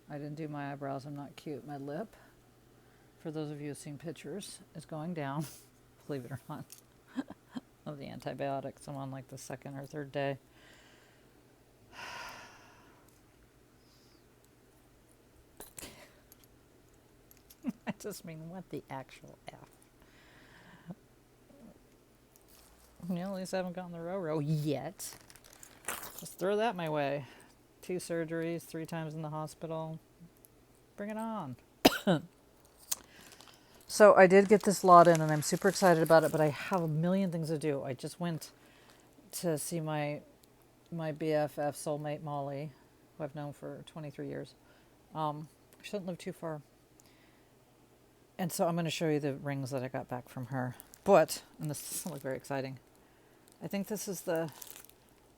I didn't do my eyebrows. I'm not cute. My lip, for those of you who've seen pictures, is going down, believe it or not, of the antibiotics. I'm on like the second or third day. I just mean, what the actual F? At least I haven't gotten the row yet. Just throw that my way. 2 surgeries, 3 times in the hospital. Bring it on. So I did get this lot in and I'm super excited about it, but I have a million things to do. I just went to see my BFF soulmate Molly, who I've known for 23 years. She doesn't live too far. And so I'm going to show you the rings that I got back from her. But, and this doesn't look very exciting, I think this is the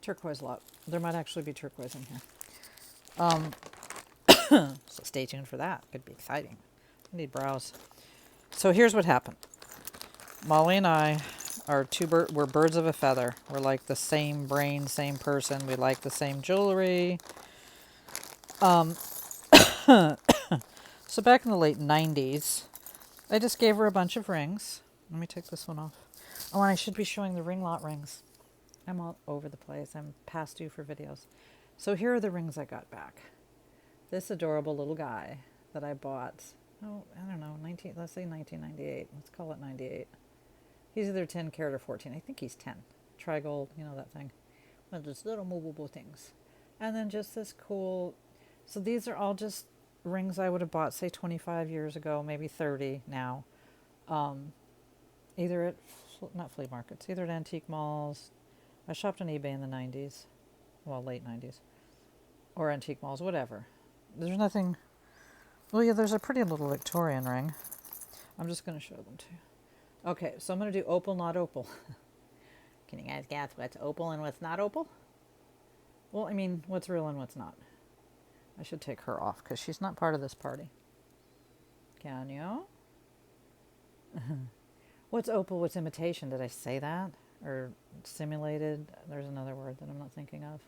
turquoise lot. There might actually be turquoise in here. So stay tuned for that. Could be exciting. I need brows. So here's what happened. Molly and I are we're birds of a feather. We're like the same brain, same person. We like the same jewelry. So back in the late 90s, I just gave her a bunch of rings. Let me take this one off. Oh, and I should be showing the ring lot rings. I'm all over the place. I'm past due for videos. So here are the rings I got back. This adorable little guy that I bought, I don't know, let's say 1998. Let's call it 98. He's either 10 karat or 14. I think he's 10. Trigold, you know that thing. One of those little movable things. And then just this cool, so these are all just rings I would have bought, say 25 years ago, maybe 30 now. Either at, not flea markets, either at antique malls. I shopped on eBay in the 90s. Well, late 90s. Or antique malls, whatever. There's nothing, well, yeah, there's a pretty little Victorian ring. I'm just going to show them to you. Okay, so I'm going to do opal, not opal. Can you guys guess what's opal and what's not opal? Well, I mean, what's real and what's not. I should take her off because she's not part of this party. Can you? What's opal, what's imitation? Did I say that? Or simulated? There's another word that I'm not thinking of.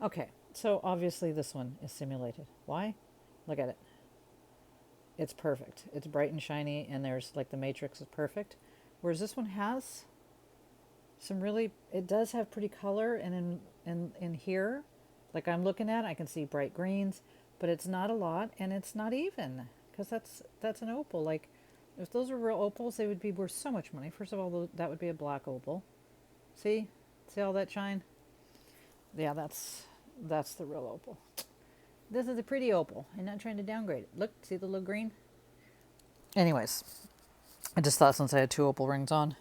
Okay, so obviously this one is simulated. Why? Look at it. It's perfect. It's bright and shiny, and there's like the matrix is perfect. Whereas this one has some really, it does have pretty color, and in here, like I'm looking at, I can see bright greens, but it's not a lot, and it's not even, because that's an opal. Like, if those were real opals, they would be worth so much money. First of all, that would be a black opal. See all that shine? Yeah, that's the real opal. This is a pretty opal. I'm not trying to downgrade it. Look, see the little green? Anyways, I just thought since I had 2 opal rings on,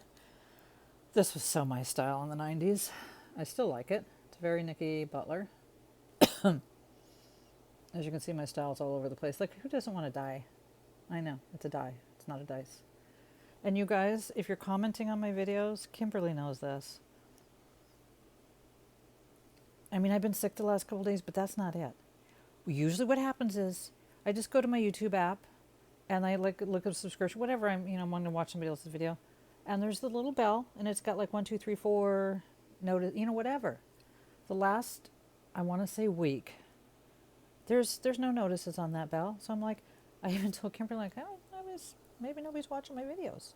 this was so my style in the 90s. I still like it. It's very Nikki Butler. As you can see, my style's all over the place. Like, who doesn't want to die? I know, it's a die. It's not a dice. And you guys, if you're commenting on my videos, Kimberly knows this. I mean, I've been sick the last couple of days, but that's not it. Usually what happens is I just go to my YouTube app and I look at a subscription, whatever I'm wanting to watch somebody else's video. And there's the little bell and it's got like 1, 2, 3, 4 notice, whatever. The last, I want to say week, there's no notices on that bell. So I'm like, I even told Kimberly, like, oh, maybe nobody's watching my videos.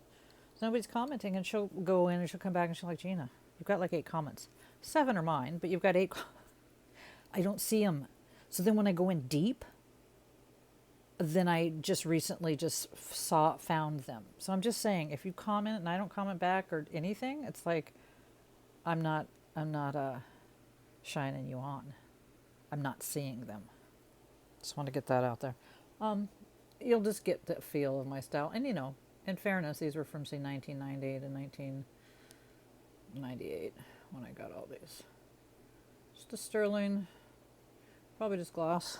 So nobody's commenting, and she'll go in and she'll come back and she'll like, Gina, you've got like 8 comments. 7 are mine, but you've got 8. I don't see them. So then when I go in deep, then I just recently found them. So I'm just saying, if you comment and I don't comment back or anything, it's like I'm not shining you on. I'm not seeing them. Just want to get that out there. You'll just get the feel of my style. And in fairness, these were from say 1990 to 1998 when I got all these. Just a sterling, probably just gloss.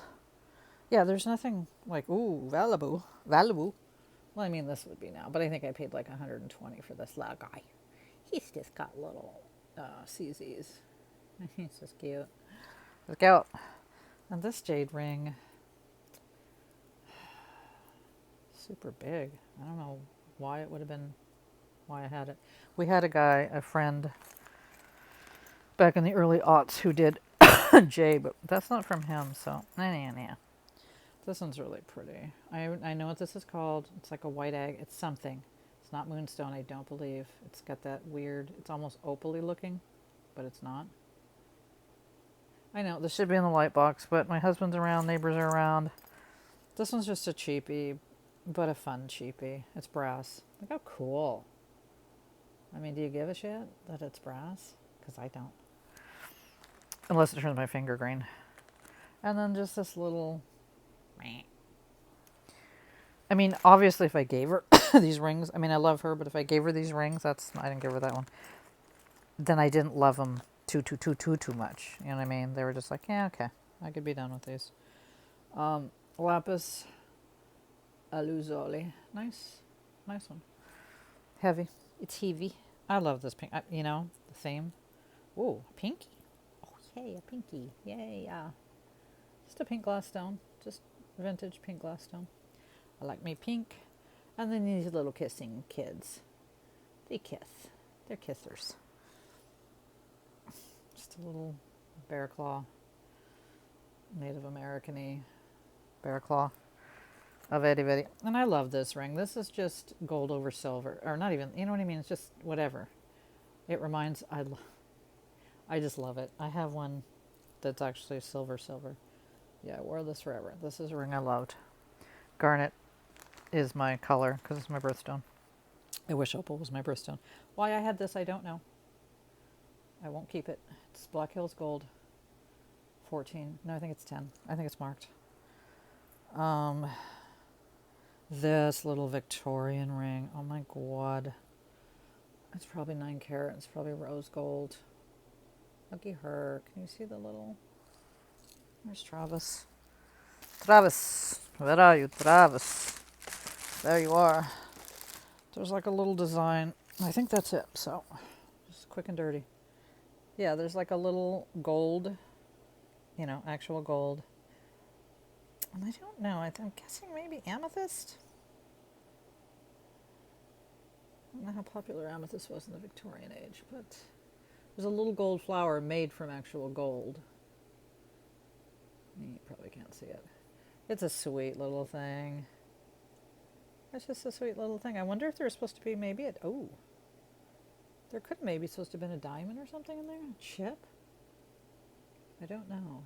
Yeah, there's nothing like, ooh, valuable. Well, I mean, this would be now, but I think I paid like 120 for this little guy. He's just got little CZs. He's just cute. Look out. And this jade ring, super big. I don't know why it would have been, why I had it. We had a friend back in the early aughts who did jade, but that's not from him, so, yeah. This one's really pretty. I know what this is called. It's like a white egg. It's something. It's not moonstone, I don't believe. It's got that weird, it's almost opally looking, but it's not. I know, this should be in the light box, but my husband's around, neighbors are around. This one's just a cheapie, but a fun cheapie. It's brass. Look how cool. I mean, do you give a shit that it's brass? Because I don't. Unless it turns my finger green. And then just this little... I mean, obviously if I gave her these rings, I mean, I love her, but if I gave her these rings, I didn't give her that one, then I didn't love them too much. You know what I mean? They were just like, yeah, okay, I could be done with these. Lapis Lazuli. Nice one. Heavy. It's heavy. I love this pink. You know, the theme. Ooh, a pinky. Oh, yay, a pinky. Yay, yeah. Just a pink glass stone. Just vintage pink glass stone. I like me pink. And then these little kissing kids. They kiss. They're kissers. Just a little bear claw. Native American-y bear claw. Of Eddie Veddy. And I love this ring. This is just gold over silver. Or not even, you know what I mean? It's just whatever. It reminds, I just love it. I have one that's actually silver. Yeah, I wore this forever. This is a ring I loved. Garnet is my color because it's my birthstone. I wish opal was my birthstone. Why I had this, I don't know. I won't keep it. It's Black Hills Gold. 14. No, I think it's 10. I think it's marked. This little Victorian ring. Oh my God. It's probably 9 carat. It's probably rose gold. Looky her. Can you see the little... Where's Travis? Travis. Where are you, Travis? There you are. There's like a little design. I think that's it. So, just quick and dirty. Yeah, there's like a little gold, you know, actual gold. And I don't know. I'm guessing maybe amethyst? I don't know how popular amethyst was in the Victorian age, but there's a little gold flower made from actual gold. You probably can't see it. It's a sweet little thing. It's just a sweet little thing. I wonder if there's supposed to be maybe there could maybe supposed to have been a diamond or something in there? A chip? I don't know.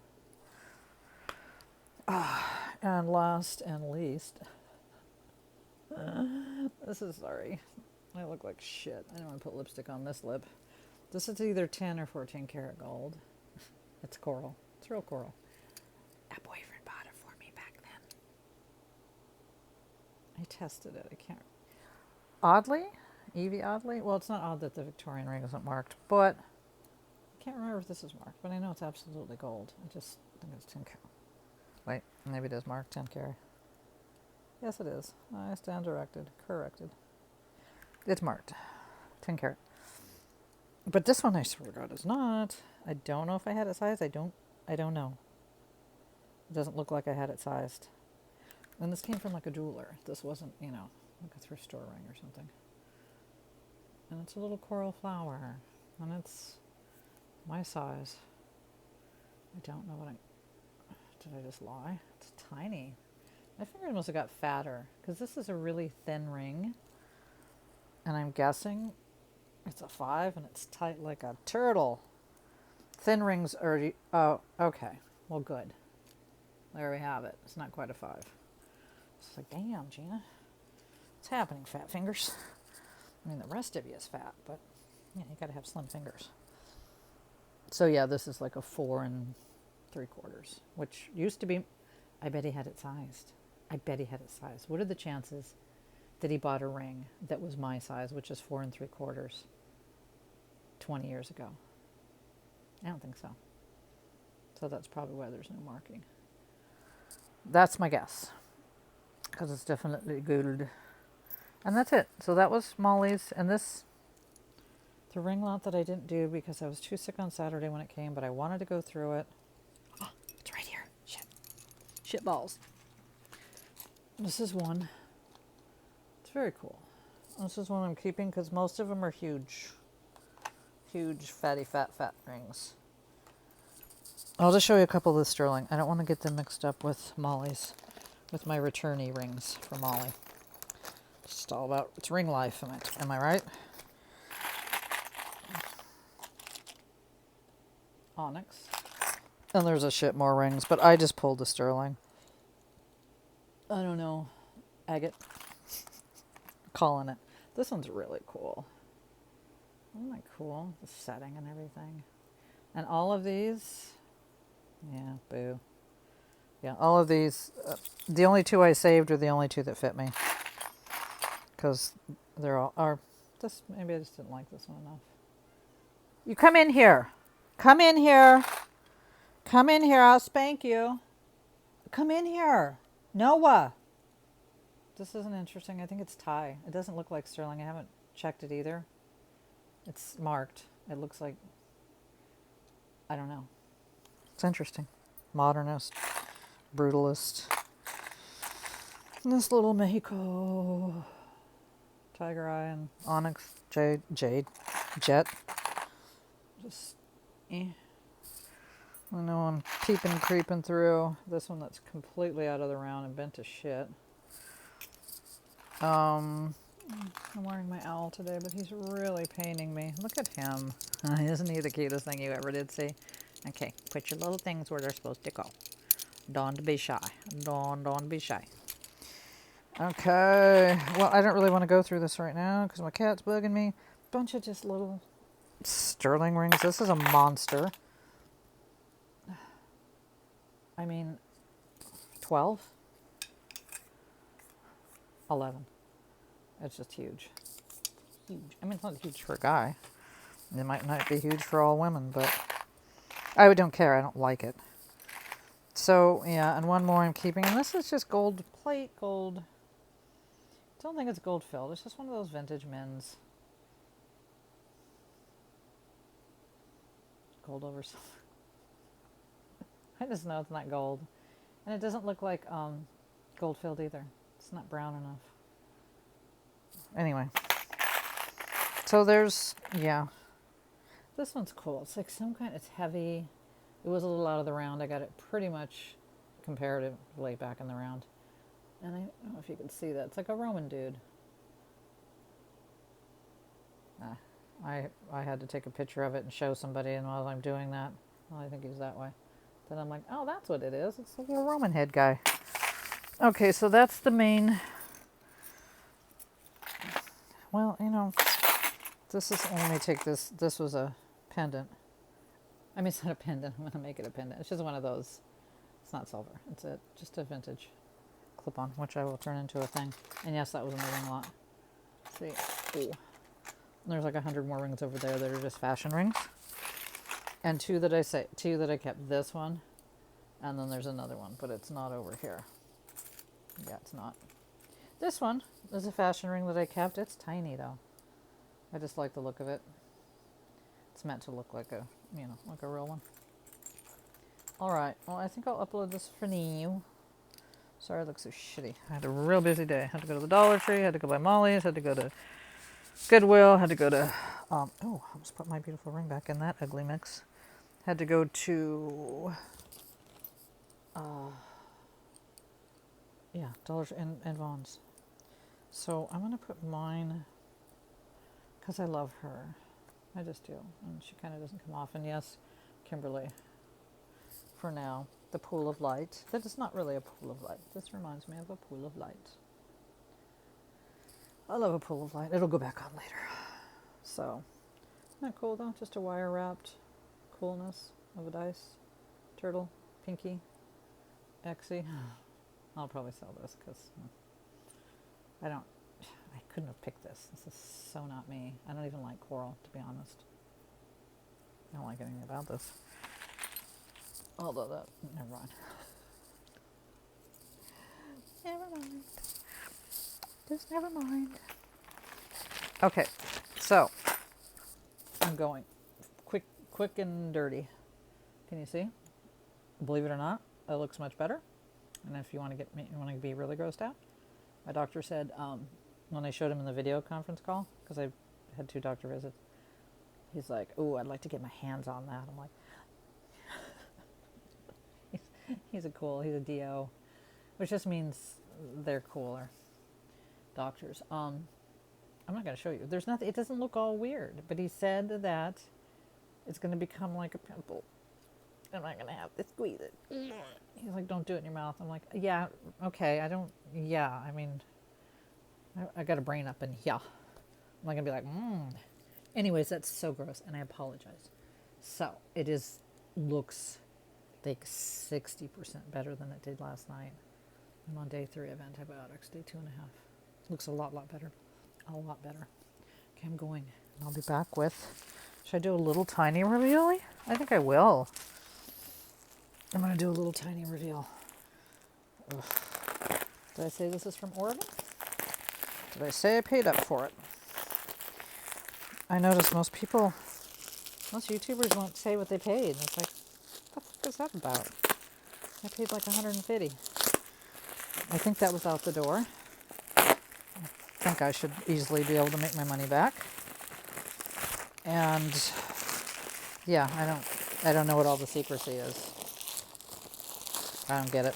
And last and least, this is, sorry, I look like shit. I don't want to put lipstick on this lip. This is either 10 or 14 karat gold. It's coral. It's real coral. A boyfriend bought it for me back then. I tested it. I can't. Oddly? Evie Oddly? Well, it's not odd that the Victorian ring isn't marked, but I can't remember if this is marked, but I know it's absolutely gold. I just think it's 10 karat. Wait, maybe it is marked 10 karat. Yes, it is. I stand corrected. It's marked 10 karat. But this one, I swear to God, is not. I don't know if I had it sized. I don't know. It doesn't look like I had it sized. And this came from like a jeweler. This wasn't, like a thrift store ring or something. And it's a little coral flower. And it's my size. I don't know did I just lie? It's tiny. My fingers must have got fatter because this is a really thin ring. And I'm guessing it's a 5 and it's tight like a turtle. Thin rings are, oh, okay. Well, good. There we have it. It's not quite a 5. It's like, damn, Gina. What's happening, fat fingers? I mean, the rest of you is fat, but yeah, you gotta have slim fingers. So yeah, this is like a 4 3/4, which used to be, I bet he had it sized. What are the chances that he bought a ring that was my size, which is 4 3/4, 20 years ago? I don't think so. So that's probably why there's no marking. That's my guess, because it's definitely gold. And that's it. So that was Molly's, and this, the ring lot that I didn't do because I was too sick on Saturday when it came, but I wanted to go through it. Oh, it's right here. Shit balls. This is one. It's very cool. This is one I'm keeping because most of them are huge, fatty, fat rings. I'll just show you a couple of the sterling. I don't want to get them mixed up with Molly's. with my returnee rings for Molly. It's just all about, it's ring life, am I right? Onyx. And there's a shit more rings, but I just pulled the sterling. I don't know. Agate. Calling it. This one's really cool. Isn't that cool? The setting and everything. And all of these, yeah, boo. Yeah, all of these, the only two I saved are the only two that fit me. Because they're all, maybe I just didn't like this one enough. You come in here. Come in here. Come in here, I'll spank you. Come in here. Noah. This isn't interesting. I think it's Thai. It doesn't look like sterling. I haven't checked it either. It's marked. It looks like, I don't know. It's interesting. Modernist, brutalist. And this little Mexico tiger eye and onyx jade, jet. Just, I know I'm creeping through. This one that's completely out of the round and bent to shit. I'm wearing my owl today, but he's really paining me. Look at him. Isn't he the cutest thing you ever did see? Okay, put your little things where they're supposed to go. Don't be shy. Don't be shy. Okay. Well, I don't really want to go through this right now because my cat's bugging me. Bunch of just little sterling rings. This is a monster. I mean, 12? 11. It's just huge. Huge. I mean, it's not huge for a guy. It might not be huge for all women, but I don't care. I don't like it. So, yeah, and one more I'm keeping. And this is just gold plate, gold. I don't think it's gold filled. It's just one of those vintage men's. Gold over silver. I just know it's not gold. And it doesn't look like gold filled either. It's not brown enough. Anyway. So there's, yeah. This one's cool. It's like some kind, it's heavy. It was a little out of the round. I got it pretty much comparatively back in the round. And I don't know if you can see that. It's like a Roman dude. I had to take a picture of it and show somebody, and while I'm doing that, well, I think he's that way. Then I'm like, oh, that's what it is. It's a little Roman head guy. Okay, so that's the main. Well, you know, this is, let me take this. This was a pendant. I mean, it's not a pendant. I'm going to make it a pendant. It's just one of those. It's not silver. It's just a vintage clip-on, which I will turn into a thing. And yes, that was in the ring lot. Let's see. Ooh. There's like 100 more rings over there that are just fashion rings. And two that I kept. This one. And then there's another one, but it's not over here. Yeah, it's not. This one is a fashion ring that I kept. It's tiny though. I just like the look of it. It's meant to look like a, like a real one. All right. Well, I think I'll upload this for now. Sorry, I look so shitty. I had a real busy day. Had to go to the Dollar Tree. Had to go buy Molly's. Had to go to Goodwill. Had to go to, I almost put my beautiful ring back in that ugly mix. Had to go to, Dollar Tree and Vaughn's. So I'm going to put mine, because I love her. I just do. And she kind of doesn't come off. And yes, Kimberly, for now, the pool of light. That is not really a pool of light. This reminds me of a pool of light. I love a pool of light. It'll go back on later. So, isn't that cool though? Just a wire wrapped coolness of a dice. Turtle, pinky, Exy. I'll probably sell this because I couldn't have picked this. This is so not me. I don't even like coral, to be honest. I don't like anything about this. Although never mind. Never mind. Just never mind. Okay, so I'm going quick and dirty. Can you see? Believe it or not, it looks much better. And if you want to be really grossed out, my doctor said when I showed him in the video conference call, because I had 2 doctor visits, he's like, "Oh, I'd like to get my hands on that." I'm like, he's a DO. which just means they're cooler doctors. I'm not going to show you. There's nothing. It doesn't look all weird, but he said that it's going to become like a pimple. I'm not going to have to squeeze it. He's like, don't do it in your mouth. I'm like, yeah, okay. I don't. Yeah, I mean, I got a brain up in here. I'm not going to be like, Anyways, that's so gross, and I apologize. So it looks like 60% better than it did last night. I'm on day 3 of antibiotics, day 2.5. Looks a lot better. A lot better. Okay, I'm going. I'll be back with, should I do a little tiny reveal? I think I will. I'm going to do a little tiny reveal. Ugh. Did I say this is from Oregon? Did I say I paid up for it? I notice most YouTubers won't say what they paid. It's like, what the fuck is that about? I paid like $150. I think that was out the door. I think I should easily be able to make my money back. And yeah, I don't know what all the secrecy is. I don't get it.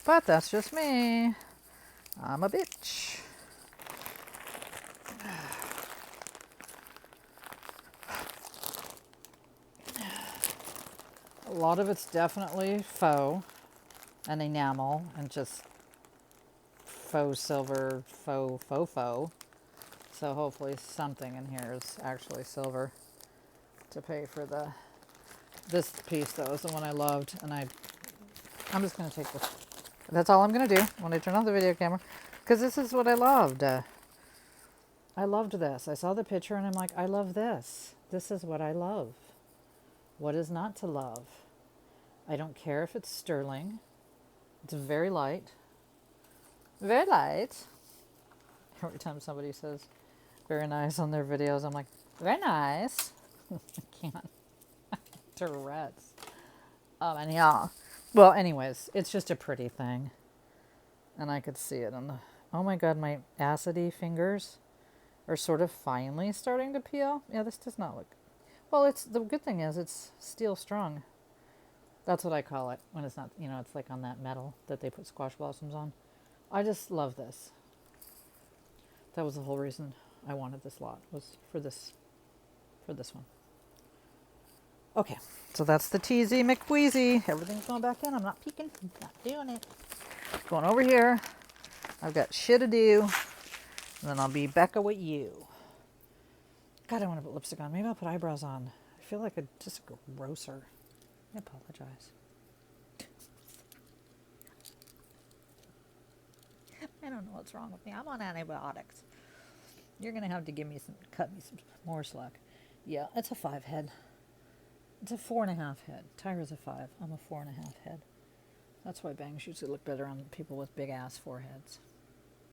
But that's just me. I'm a bitch. A lot of it's definitely faux and enamel and just faux silver, faux. So hopefully something in here is actually silver to pay for this piece though is the one I loved, and I'm just going to take this. That's all I'm going to do when I turn on the video camera, because this is what I loved. I loved this. I saw the picture and I'm like, I love this. This is what I love. What is not to love? I don't care if it's sterling. It's very light. Very light. Every time somebody says very nice on their videos, I'm like, very nice. I can't. Tourette's. And yeah. Well, anyways, it's just a pretty thing. And I could see it on the, oh my God, my acidy fingers are sort of finally starting to peel. Yeah, this does not look, well, the good thing is it's steel strung. That's what I call it when it's not, it's like on that metal that they put squash blossoms on. I just love this. That was the whole reason I wanted this lot, was for this one. Okay, so that's the TZ McWheezy. Everything's going back in. I'm not peeking. I'm not doing it. Going over here. I've got shit to do. And then I'll be back with you. God, I want to put lipstick on. Maybe I'll put eyebrows on. I feel like just grosser. I apologize. I don't know what's wrong with me. I'm on antibiotics. You're going to have to cut me some more slack. Yeah, it's a 5 head. It's a 4.5 head. Tyra's a 5. I'm a 4.5 head. That's why bangs usually look better on people with big ass foreheads.